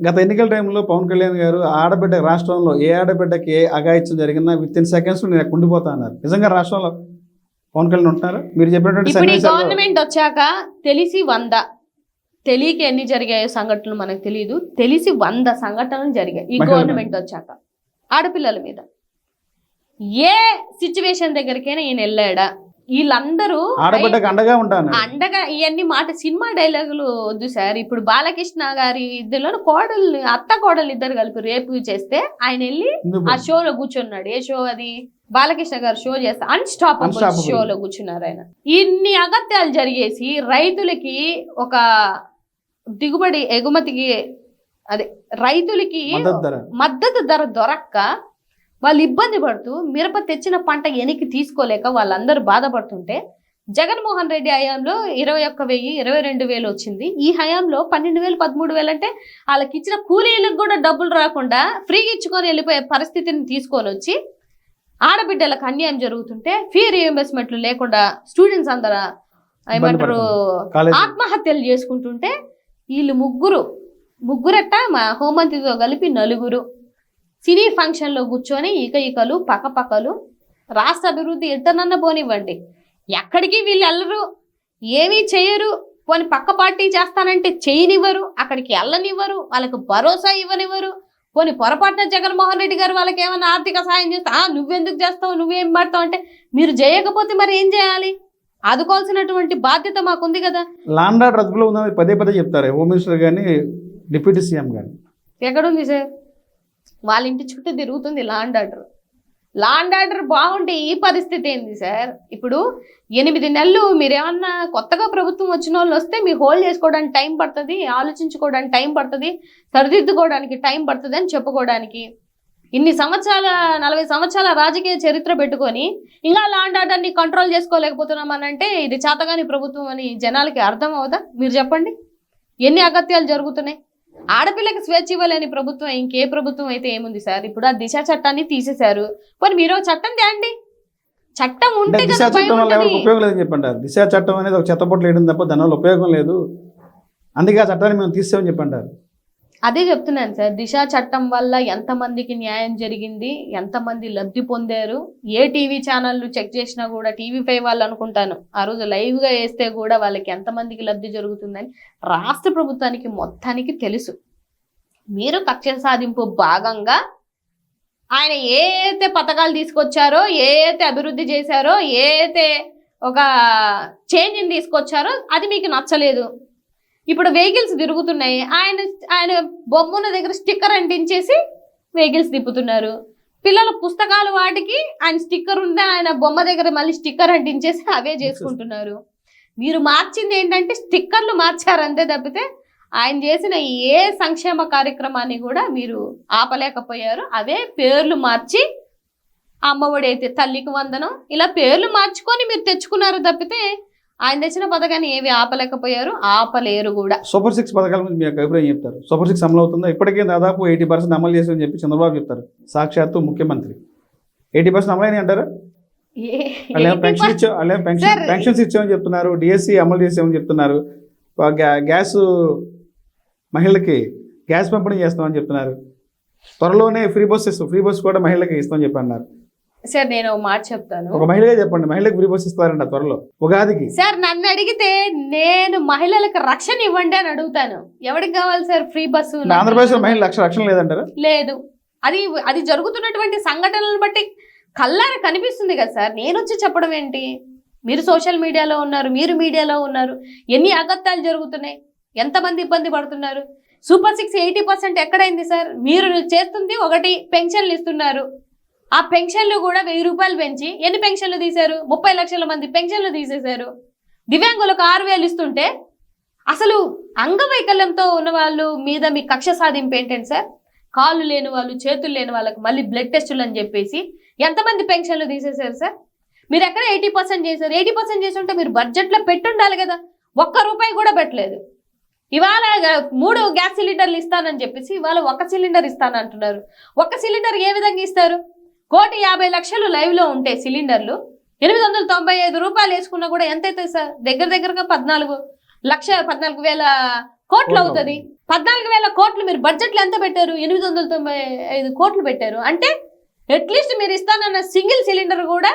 గత ఎన్నికల టైంలో పవన్ కళ్యాణ్ గారు ఆడబిడ్డ రాష్ట్రంలో ఏ ఆడబిడ్డకి ఏ అఘాయిత్యం జరిగినా విత్ ఇన్ సెకండ్స్ నేను ఉండిపోతా అన్నారు. నిజంగా రాష్ట్రంలో పవన్ కళ్యాణ్ ఉంటున్నారు? మీరు చెప్పినటువంటి ఇప్పుడు ఈ గవర్నమెంట్ వచ్చాక తెలిసి 100 తెలియక ఎన్ని జరిగాయో సంఘటనలు మనకు తెలియదు. తెలిసి 100 సంఘటనలు జరిగాయి ఈ గవర్నమెంట్ వచ్చాక. ఆడపిల్లల మీద ఏ సిచ్యువేషన్ దగ్గరికైనా ఈయన వెళ్ళాడా? వీళ్ళందరూ అండగా ఉంటాను అండగా ఇవన్నీ మాట సినిమా డైలాగులు వద్దు సార్. ఇప్పుడు బాలకృష్ణ గారి ఇద్దరు కోడలు అత్త కోడలు ఇద్దరు కలిపి రేపు చేస్తే ఆయన వెళ్ళి ఆ షోలో కూర్చున్నాడు. ఏ షో అది? బాలకృష్ణ గారు షో చేస్తే అన్స్టాపబుల్ షోలో కూర్చున్నారు ఆయన. ఇన్ని అగత్యాలు జరిగేసి రైతులకి ఒక దిగుబడి ఎగుమతికి అదే రైతులకి మద్దతు ధర దొరక్క వాళ్ళు ఇబ్బంది పడుతూ మిరప తెచ్చిన పంట వెనక్కి తీసుకోలేక వాళ్ళందరూ బాధపడుతుంటే జగన్మోహన్ రెడ్డి హయాంలో 21,000 22,000 వచ్చింది. ఈ హయాంలో 12,000 13,000 అంటే వాళ్ళకి ఇచ్చిన కూలీలకు కూడా డబ్బులు రాకుండా ఫ్రీగా ఇచ్చుకొని వెళ్ళిపోయే పరిస్థితిని తీసుకొని వచ్చి ఆడబిడ్డలకు అన్యాయం జరుగుతుంటే ఫీ రీఇంబర్స్మెంట్లు లేకుండా స్టూడెంట్స్ అందరూ ఏమంటారు ఆత్మహత్యలు చేసుకుంటుంటే వీళ్ళు ముగ్గురట్ట మా హోంమంత్రితో కలిపి 4 సినీ ఫంక్షన్లో కూర్చొని ఈకలు పక్కపక్కలు రాష్ట్ర అభివృద్ధి ఎట్టనన్నా పోనివ్వండి, ఎక్కడికి వీళ్ళు వెళ్ళరు, ఏమీ చేయరు. పోని పక్క పార్టీ చేస్తానంటే చేయనివ్వరు, అక్కడికి వెళ్ళనివ్వరు, వాళ్ళకు భరోసా ఇవ్వనివ్వరు. పోని పొరపాటున జగన్మోహన్ రెడ్డి గారు వాళ్ళకి ఏమైనా ఆర్థిక సాయం చేస్తా నువ్వెందుకు చేస్తావు, నువ్వేం పడతావు అంటే మీరు చేయకపోతే మరి ఏం చేయాలి? ఆదుకోవాల్సినటువంటి బాధ్యత మాకుంది కదా. లాండ్ ఆర్డర్ అదుపులో ఉందని పదే చెప్తారు హోమ్ మినిస్టర్ కానీ డిప్యూటీ సీఎం కానీ. ఎక్కడుంది సార్? వాళ్ళ ఇంటి చుట్టూ తిరుగుతుంది లాండ్ ఆర్డర్. లాండ్ ఆర్డర్ బాగుంటే ఈ పరిస్థితి ఏంది సార్? ఇప్పుడు 8 నెలలు మీరేమన్నా కొత్తగా ప్రభుత్వం వచ్చిన వాళ్ళు వస్తే మీ హోల్డ్ చేసుకోవడానికి టైం పడుతుంది, ఆలోచించుకోవడానికి టైం పడుతుంది, సరిదిద్దుకోవడానికి టైం పడుతుంది అని చెప్పుకోవడానికి. ఇన్ని సంవత్సరాల 40 సంవత్సరాల రాజకీయ చరిత్ర పెట్టుకొని ఇంకా లాండ్ ఆర్డర్ని కంట్రోల్ చేసుకోలేకపోతున్నామనంటే ఇది చేతగాని ప్రభుత్వం అని జనాలకి అర్థం అవుదా? మీరు చెప్పండి. ఎన్ని అగత్యాలు జరుగుతున్నాయి? ఆడపిల్లకి స్వేచ్ఛ ఇవ్వలేని ప్రభుత్వం ఇంకే ప్రభుత్వం అయితే ఏముంది సార్? ఇప్పుడు ఆ దిశ చట్టాన్ని తీసేశారు. మరి మీరు చట్టం తేండి, చట్టం ఉంటే ఉపయోగం లేదని చెప్పండి. దిశ చట్టం అనేది ఒక చెత్తపొట్లు వేయడం తప్ప దానివల్ల ఉపయోగం లేదు, అందుకే ఆ చట్టాన్ని మేము తీసామని చెప్పంటారు. అదే చెప్తున్నాను సార్. దిశ చట్టం వల్ల ఎంతమందికి న్యాయం జరిగింది, ఎంతమంది లబ్ధి పొందారు, ఏ టీవీ ఛానళ్ళు చెక్ చేసినా కూడా TV5 వాళ్ళు అనుకుంటాను ఆ రోజు లైవ్గా వేస్తే కూడా వాళ్ళకి ఎంతమందికి లబ్ధి జరుగుతుందని రాష్ట్ర ప్రభుత్వానికి మొత్తానికి తెలుసు. మీరు కక్ష సాధింపు భాగంగా ఆయన ఏ అయితే పథకాలు తీసుకొచ్చారో, ఏ అయితే అభివృద్ధి చేశారో, ఏ అయితే ఒక చేంజ్ని తీసుకొచ్చారో అది మీకు నచ్చలేదు. ఇప్పుడు వెహికల్స్ తిరుగుతున్నాయి, ఆయన బొమ్మల దగ్గర స్టిక్కర్ అంటించేసి వెహికల్స్ తిప్పుతున్నారు. పిల్లల పుస్తకాలు వాటికి ఆయన స్టిక్కర్ ఉంటే ఆయన బొమ్మ దగ్గర మళ్ళీ స్టిక్కర్ అంటించేసి అవే చేసుకుంటున్నారు. మీరు మార్చింది ఏంటంటే స్టిక్కర్లు మార్చారు అంతే తప్పితే ఆయన చేసిన ఏ సంక్షేమ కార్యక్రమాన్ని కూడా మీరు ఆపలేకపోయారు. అవే పేర్లు మార్చి అమ్మఒడి అయితే తల్లికి వందనం ఇలా పేర్లు మార్చుకొని మీరు తెచ్చుకున్నారు తప్పితే ఆయన తెచ్చిన పథకాన్ని ఏవి ఆపలేకపోయారు, ఆపలేరు కూడా. సూపర్ 6 పథకాల గురించి మీ అభిప్రాయం చెప్తారు. సూపర్ 6 అమలు అవుతుందా? ఇప్పటికే దాదాపు 80% అమలు చేసామని చెప్పి చంద్రబాబు చెప్తారు, సాక్షాత్తు ముఖ్యమంత్రి. 80% అమలైన అంటారు. పెన్షన్స్ ఇచ్చామని చెప్తున్నారు, DSC అమలు చేసామని చెప్తున్నారు, గ్యాస్ మహిళలకి గ్యాస్ పంపిణీ చేస్తామని చెప్తున్నారు, త్వరలోనే ఫ్రీ బస్ కూడా మహిళలకి ఇస్తామని చెప్పి అన్నారు. సార్ నేను మాట చెప్తాను, ఒక మహిళగా చెప్పండి, మహిళలకు ఫ్రీ బస్ ఇస్తారంట త్వరలో ఉగాదికి. సార్ నన్ను అడిగితే నేను మహిళలకు రక్షణ ఇవ్వండి అని అడుగుతాను. ఎవరికి కావాలి సార్ ఫ్రీ బస్సు? ఆంధ్రప్రదేశ్ లో మహిళలకు రక్షణ లేదంటారా? లేదు. అది జరుగుతున్నటువంటి సంఘటనలను బట్టి కళ్ళారా కనిపిస్తుంది కదా సార్. నేను వచ్చి చెప్పడం ఏంటి? మీరు సోషల్ మీడియాలో ఉన్నారు, మీరు మీడియాలో ఉన్నారు, ఎన్ని అగత్యాలు జరుగుతున్నాయి, ఎంతమంది ఇబ్బంది పడుతున్నారు. సూపర్ 6 80% ఎక్కడైంది సార్? మీరు చేస్తుంది ఒకటి, పెన్షన్లు ఇస్తున్నారు. ఆ పెన్షన్లు కూడా 1000 రూపాయలు పెంచి ఎన్ని పెన్షన్లు తీశారు? 30 లక్షల మంది పెన్షన్లు తీసేశారు. దివ్యాంగులకు 6,000 ఇస్తుంటే అసలు అంగవైకల్యంతో ఉన్న వాళ్ళు మీద మీ కక్ష సాధింపు ఏంటండి సార్? కాళ్ళు లేని వాళ్ళు, చేతులు లేని వాళ్ళకి మళ్ళీ బ్లడ్ టెస్టులు అని చెప్పేసి ఎంతమంది పెన్షన్లు తీసేశారు సార్? మీరు ఎక్కడ 80% చేశారు? 80% చేసి ఉంటే మీరు బడ్జెట్లో పెట్టుండాలి కదా. ₹1 కూడా పెట్టలేదు. ఇవాళ 3 గ్యాస్ సిలిండర్లు ఇస్తానని చెప్పేసి ఇవాళ 1 సిలిండర్ ఇస్తానంటున్నారు. 1 సిలిండర్ ఏ విధంగా ఇస్తారు? 1,50,00,000 లైవ్లో ఉంటే సిలిండర్లు 895 రూపాయలు వేసుకున్నా కూడా ఎంత అవుతుంది సార్? దగ్గరగా 14,000 కోట్లు అవుతుంది. 14,000 కోట్లు మీరు బడ్జెట్లో ఎంత పెట్టారు? 895 కోట్లు పెట్టారు. అంటే అట్లీస్ట్ మీరు ఇస్తానన్న సింగిల్ సిలిండర్ కూడా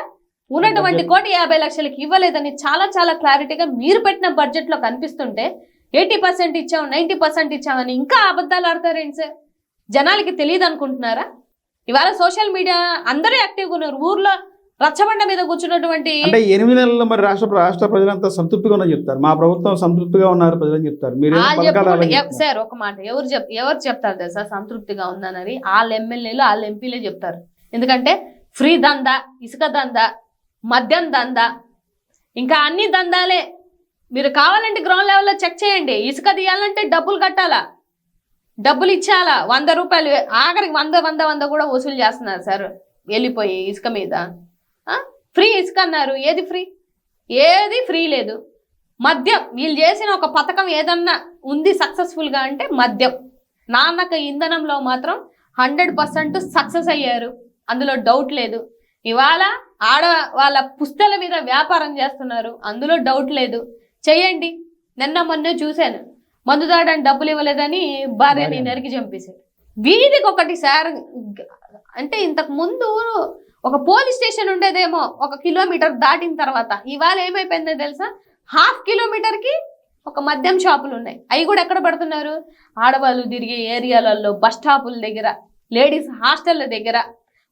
ఉన్నటువంటి 1,50,00,000కి ఇవ్వలేదని చాలా చాలా క్లారిటీగా మీరు పెట్టిన బడ్జెట్ లో కనిపిస్తుంటే 80% ఇచ్చాం 90% ఇచ్చామని ఇంకా అబద్ధాలు ఆడతారేంటి సార్? జనాలకి తెలియదు అనుకుంటున్నారా? ఇవాళ సోషల్ మీడియా అందరూ యాక్టివ్గా ఉన్నారు. ఊర్లో రచ్చబండ మీద కూర్చున్నటువంటి అంటే 8 నెలల్లో మరి రాష్ట్ర ప్రజలంతా సంతృప్తిగా ఉన్నది చెప్తారు. మా ప్రభుత్వం సంతృప్తిగా ఉన్నారు ప్రజలని చెప్తారు. మీరు సార్ ఒక మాట ఎవరు చెప్తారు తెలుసా సంతృప్తిగా ఉందన్నది? వాళ్ళ ఎమ్మెల్యేలు వాళ్ళ ఎంపీలే చెప్తారు. ఎందుకంటే ఫ్రీ దందా, ఇసుక దందా, మద్యం దందా, ఇంకా అన్ని దందాలే. మీరు కావాలంటే గ్రౌండ్ లెవెల్లో చెక్ చేయండి. ఇసుక తీయాలంటే డబ్బులు కట్టాలా, డబ్బులు ఇచ్చేయాలా, 100 రూపాయలు, ఆఖరికి 100 కూడా వసూలు చేస్తున్నారు సార్ వెళ్ళిపోయి ఇసుక మీద. ఫ్రీ ఇసుక అన్నారు, ఏది ఫ్రీ? ఏది ఫ్రీ లేదు. మద్యం వీళ్ళు చేసిన ఒక పథకం ఏదన్నా ఉంది సక్సెస్ఫుల్గా అంటే మద్యం. నాన్నక ఇంధనంలో మాత్రం 100% సక్సెస్ అయ్యారు, అందులో డౌట్ లేదు. ఇవాళ వాళ్ళ పుస్తల మీద వ్యాపారం చేస్తున్నారు, అందులో డౌట్ లేదు. చెయ్యండి. మొన్న చూశాను, మందుదాడని డబ్బులు ఇవ్వలేదని భార్యని నరికి చంపేశారు. వీధికి ఒకటి సార్. అంటే ఇంతకు ముందు ఒక పోలీస్ స్టేషన్ ఉండేదేమో 1 కిలోమీటర్ దాటిన తర్వాత, ఇవాళ ఏమైపోయిందో తెలుసా? 1/2 కిలోమీటర్కి ఒక మద్యం షాపులు ఉన్నాయి. అవి కూడా ఎక్కడ పడుతున్నారు? ఆడవాళ్ళు తిరిగే ఏరియాలలో, బస్ స్టాపుల దగ్గర, లేడీస్ హాస్టళ్ళ దగ్గర,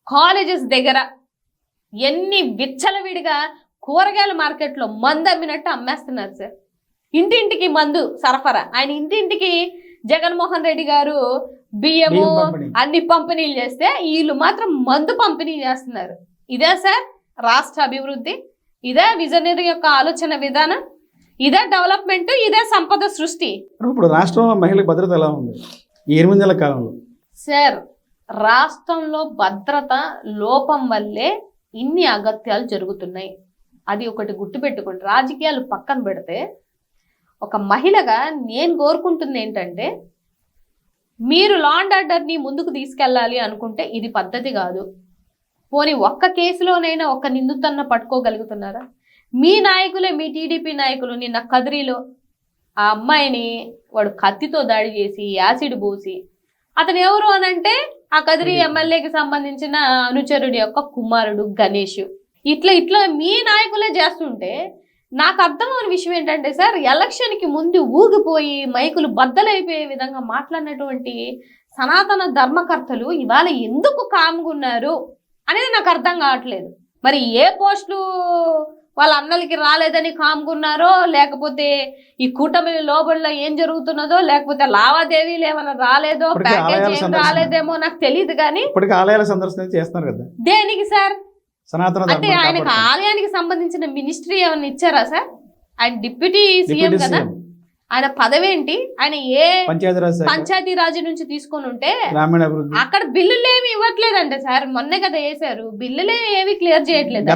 కాలేజెస్ దగ్గర. ఎన్ని విచ్చలవిడిగా కూరగాయల మార్కెట్లో మందు అమ్మినట్టు అమ్మేస్తున్నారు సార్. ఇంటింటికి మందు సరఫరా. ఆయన ఇంటింటికి జగన్మోహన్ రెడ్డి గారు బియ్యము అన్ని పంపిణీలు చేస్తే వీళ్ళు మాత్రం మందు పంపిణీ చేస్తున్నారు. ఇదే సార్ రాష్ట్ర అభివృద్ధి? ఇదే విజనరీ యొక్క ఆలోచన విధానం? ఇదే డెవలప్మెంట్? ఇదే సంపద సృష్టి? ఇప్పుడు రాష్ట్రంలో మహిళలకు భద్రత ఎలా ఉంది ఈ 8 నెలల కాలంలో? సార్ రాష్ట్రంలో భద్రత లోపం వల్లే ఇన్ని అగత్యాలు జరుగుతున్నాయి. అది ఒకటి గుర్తుపెట్టుకోండి. రాజకీయాలు పక్కన పెడితే ఒక మహిళగా నేను కోరుకుంటుంది ఏంటంటే, మీరు లా అండ్ ఆర్డర్ని ముందుకు తీసుకెళ్ళాలి అనుకుంటే ఇది పద్ధతి కాదు. పోనీ ఒక్క కేసులోనైనా ఒక్క నిందితున్న పట్టుకోగలుగుతున్నారా? మీ నాయకులే, మీ టీడీపీ నాయకులు నిన్న కదిరిలో ఆ అమ్మాయిని వాడు కత్తితో దాడి చేసి యాసిడ్ పోసి, అతను ఎవరు అనంటే ఆ కదిరి ఎమ్మెల్యేకి సంబంధించిన అనుచరుడి యొక్క కుమారుడు గణేష్. ఇట్లా మీ నాయకులే చేస్తుంటే నాకు అర్థమైన విషయం ఏంటంటే సార్, ఎలక్షన్కి ముందు ఊగిపోయి మైకులు బద్దలైపోయే విధంగా మాట్లాడినటువంటి సనాతన ధర్మకర్తలు ఇవాళ ఎందుకు కామ్గున్నారు అనేది నాకు అర్థం కావట్లేదు. మరి ఏ పోస్టులు వాళ్ళ అన్నలకి రాలేదని కామ్గున్నారో, లేకపోతే ఈ కూటమి లోబడిలో ఏం జరుగుతున్నదో, లేకపోతే లావాదేవీలు ఏమైనా రాలేదో, ప్యాకేజ్ ఏం రాలేదేమో నాకు తెలియదు. కానీ ఆలయాల సందర్శన చేస్తున్నారు కదా, దేనికి సార్? సనాతన అంటే ఆయనకు ఆలయానికి సంబంధించిన మినిస్ట్రీ ఏమైనా ఇచ్చారా సార్? ఆయన డిప్యూటీ సీఎం కదా, ఆయన పదవేంటి? ఆయన ఏ పంచాయతీరాజ్ నుంచి తీసుకొని ఉంటే అక్కడ బిల్లులు ఏమి ఇవ్వట్లేదంటే సార్. మొన్నే కదా వేశారు, బిల్లులే ఏమి క్లియర్ చేయట్లేదు.